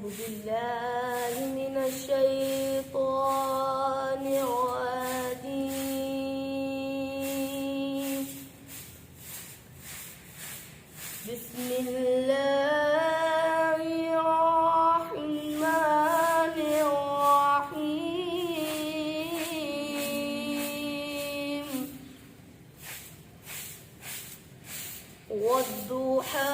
بالله من الشيطان الرجيم. بسم الله الرحمن الرحيم. والضحى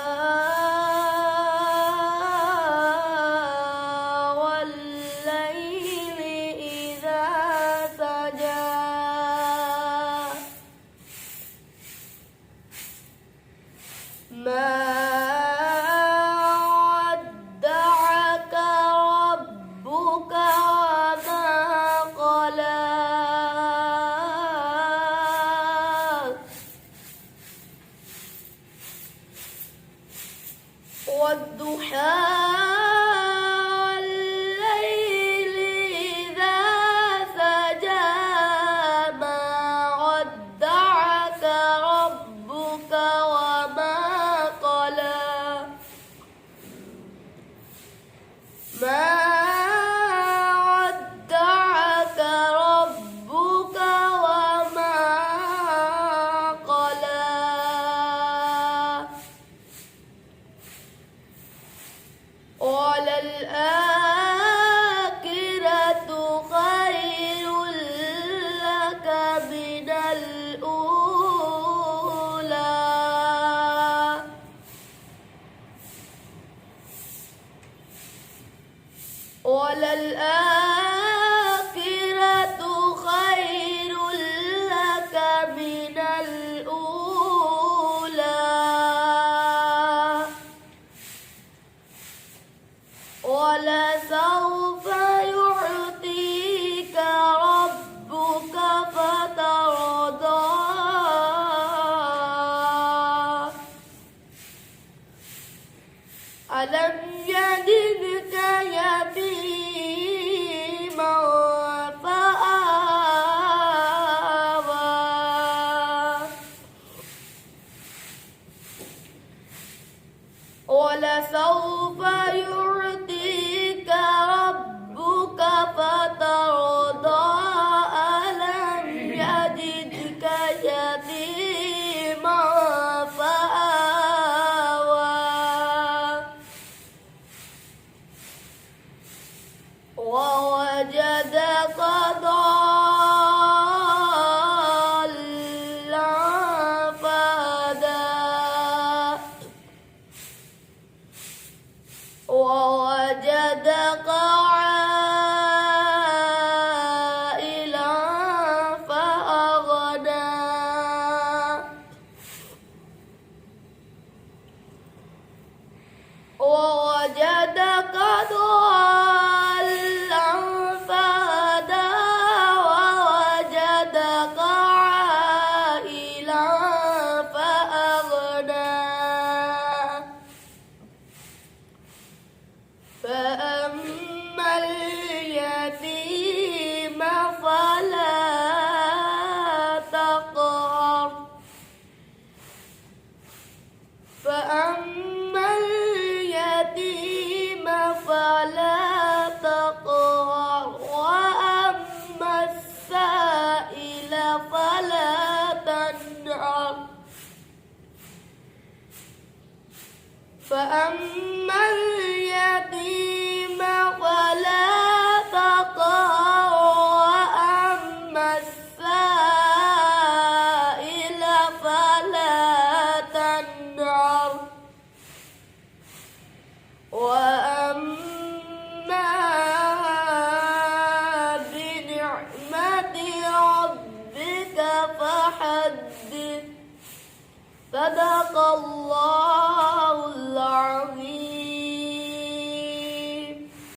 ما ودعك ربك وما قلى والضحى والليل إذا سجى ما ودعك ربك وما ما ودعك ربك وما قلى وللآخرة خير لك من الأولى وللآخرة خير لك من الأولى ولسوف يعطيك ربك فترضى ألم يجدك يتيما فآوى ولسوف يعطيك ربك فترضى ألم يجدك يتيما ووجدك ضالا فهدى ووجدك عائلا فأغنى ووجدك ضالا فهدى ووجدك عائلا فأغنى فأما اليتيم فلا تقهر فأما اليتيم فلا تقهر وأما السائل فلا تنهر فأما اليتيم فلا تقهر وأما السائل فلا تنهر وأما بنعمة ربك فحدث. صدق الله